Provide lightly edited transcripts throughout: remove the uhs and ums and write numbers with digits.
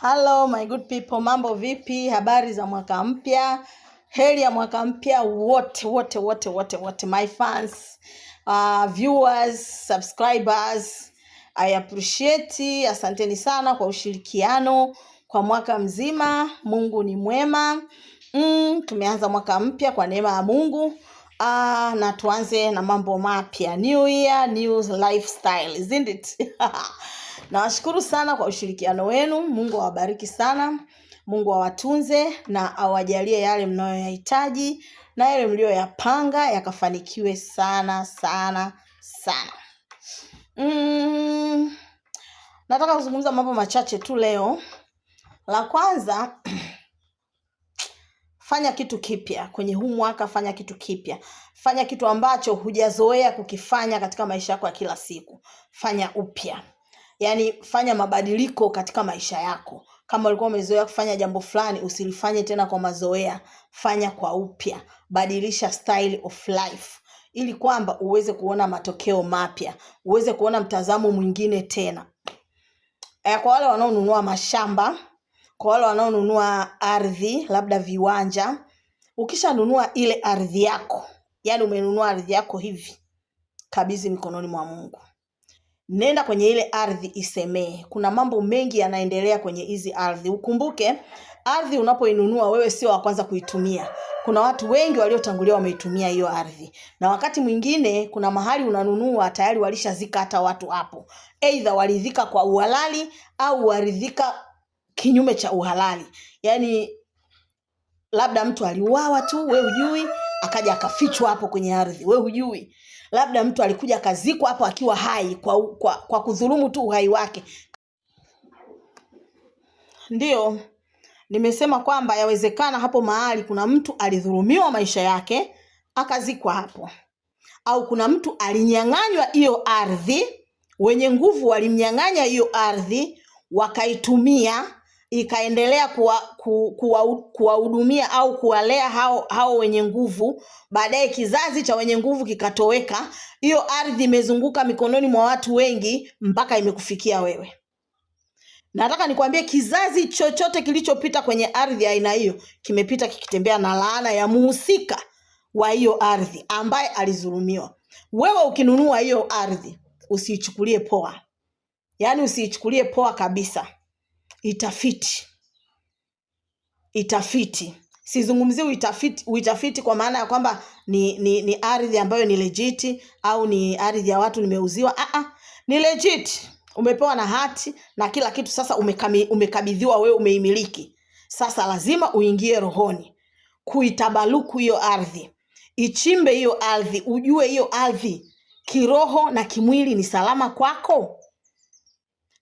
Hello my good people, mambo vipi? Habari za mwaka mpya. Heri ya mwaka mpya wote my fans, viewers, subscribers. I appreciate, asanteni sana kwa ushirikiano kwa mwaka mzima. Mungu ni mwema. Tumeanza mwaka mpya kwa neema ya Mungu. Na tuanze na mambo mapya. New year, new lifestyle, isn't it? Nawashukuru sana kwa ushirikiano wenu. Mungu awabariki sana. Mungu awatunze na awajalie yale mnayoyahitaji na yale mlioyapanga yakafanikiwe sana. Nataka kuzungumza mambo machache tu leo. La kwanza, fanya kitu kipya kwenye huu mwaka. Fanya kitu kipya. Fanya kitu ambacho hujazoea kukifanya katika maisha yako ya kila siku. Fanya upya. Yaani fanya mabadiliko katika maisha yako. Kama ulikuwa umezoea kufanya jambo fulani, usilifanye tena kwa mazoea. Fanya kwa upya. Badilisha style of life ili kwamba uweze kuona matokeo mapya, uweze kuona mtazamo mwingine tena. Kwa wale wanaonunua mashamba, kwa wale wanaonunua ardhi, labda viwanja, ukishanunua ile ardhi yako, yani umenunua ardhi yako hivi, kabidhi mikononi mwa Mungu. Nenda kwenye ile ardhi isemee. Kuna mambo mengi yanaendelea kwenye hizi ardhi. Ukumbuke, ardhi unapoinunua wewe sio wa kwanza kuitumia. Kuna watu wengi waliotangulia wameitumia hiyo ardhi. Na wakati mwingine kuna mahali unanunua tayari walishazika hata watu hapo. Either walidhika kwa uhalali au walidhika kinyume cha uhalali. Yaani labda mtu aliuawa tu, wewe hujui, akaja akafichwa hapo kwenye ardhi, wewe hujui. Labda mtu alikuja kazikwa hapo akiwa hai kwa kudhulumu tu uhai wake. Ndio nimesema kwamba yawezekana hapo mahali kuna mtu alidhulumiwa maisha yake akazikwa hapo, au kuna mtu alinyang'anywa hiyo ardhi, wenye nguvu walimnyang'anya hiyo ardhi wakaitumia ikaendelea kuwahudumia au kuwalea hao wenye nguvu. Baadaye kizazi cha wenye nguvu kikatoweka. Hiyo ardhi imezunguka mikononi mwa watu wengi mpaka imekufikia wewe. Nataka nikwambie, kizazi chochote kilichopita kwenye ardhi aina hiyo kimepita kikitembea na laana ya muhusika wa hiyo ardhi ambaye alizulumiwa. Wewe ukinunua hiyo ardhi usiichukulie poa. Yaani usiichukulie poa kabisa. Itafiti. Sizungumzie uitafiti kwa maana ya kwamba ni ardhi ambayo ni legit au ni ardhi ya watu nimeuziwa. Ni legit. Umepewa na hati na kila kitu, sasa umekabidhiwa wewe, umeimiliki. Sasa lazima uingie rohoni kuitabaluku hiyo ardhi. Ichimbe hiyo ardhi, ujue hiyo ardhi kiroho na kimwili ni salama kwako.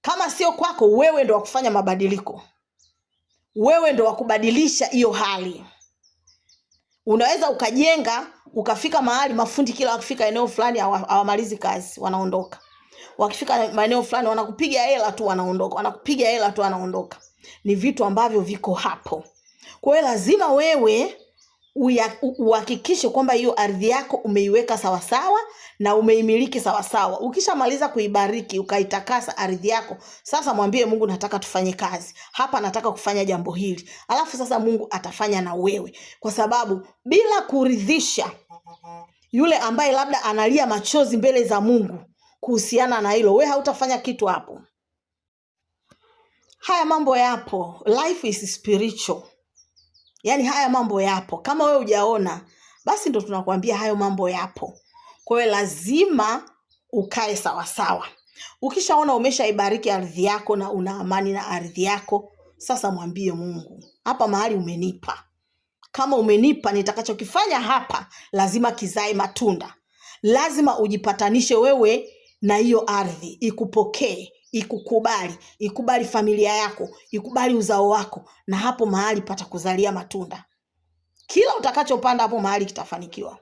Kama sio kwako, wewe ndo wakufanya mabadiliko. Wewe ndo wakubadilisha hiyo hali. Unaweza ukajenga, ukafika mahali mafundi kila wakifika eneo fulani hawamalizi kazi, wanaondoka. Wakifika maeneo fulani wanakupiga hela tu wanaondoka. Ni vitu ambavyo viko hapo. Kwa hiyo lazima wewe uhakikishe kwamba hiyo ardhi yako umeiweka sawasawa na umeimiliki sawasawa. Ukishamaliza kuibariki, ukaitakasa ardhi yako, sasa mwambie Mungu, nataka tufanye kazi hapa, nataka kufanya jambo hili. Alafu sasa Mungu atafanya na wewe, kwa sababu bila kuridhisha yule ambaye labda analia machozi mbele za Mungu kuhusiana na hilo, wewe hautafanya kitu hapo. Haya mambo yapo. Life is spiritual. Yaani haya mambo yapo. Kama wewe hujaona, basi ndo tunakuambia hayo mambo yapo. Kwa hiyo lazima ukae sawasawa. Ukishaona umeshaibariki ardhi yako na una amani na ardhi yako, sasa mwambie Mungu, hapa mahali umenipa. Kama umenipa, nitakachokifanya hapa lazima kizae matunda. Lazima ujipatanishe wewe na hiyo ardhi, ikupokee, ikubali familia yako, ikubali uzao wako, na hapo mahali patakuzalia matunda. Kila utakachopanda hapo mahali kitafanikiwa.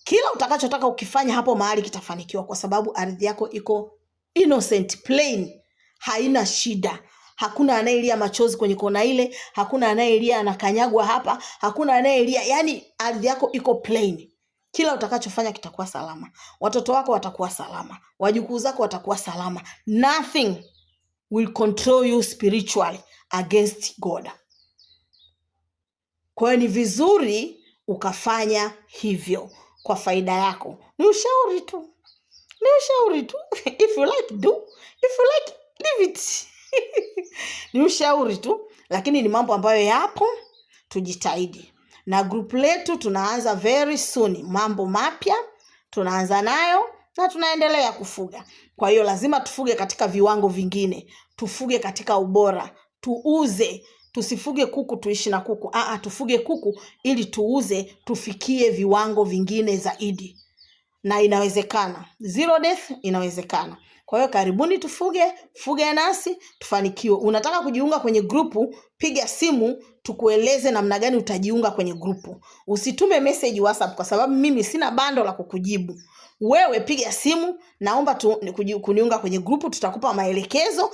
Kila utakachotaka ukifanya hapo mahali kitafanikiwa, kwa sababu ardhi yako iko innocent, plain, haina shida. Hakuna anayelia machozi kwenye kona ile, hakuna anayelia anakanyagwa hapa, hakuna anayelia. Yani ardhi yako iko plain. Kila utakachofanya kitakuwa salama. Watoto wako watakuwa salama. Wajukuu zako watakuwa salama. Nothing will control you spiritually against God. Kwa hiyo ni vizuri ukafanya hivyo kwa faida yako. Ni ushauri tu. If you like, do. If you like, leave it. Ni ushauri tu, lakini ni mambo ambayo yapo, tujitahidi. Na group letu tunaanza very soon, mambo mapya tunaanza nayo na tunaendelea kufuga. Kwa hiyo lazima tufuge katika viwango vingine, tufuge katika ubora, tuuze. Tusifuge kuku tuishi na kuku. Tufuge kuku ili tuuze, tufikie viwango vingine zaidi. Na inawezekana. Zero death inawezekana. Kwa hiyo karibuni fuge nasi, tufanikiwe. Unataka kujiunga kwenye grupu, piga simu tukueleze namna gani utajiunga kwenye grupu. Usitume message WhatsApp kwa sababu mimi sina bando la kukujibu. Wewe piga simu, naomba kuniunga kwenye grupu, tutakupa maelekezo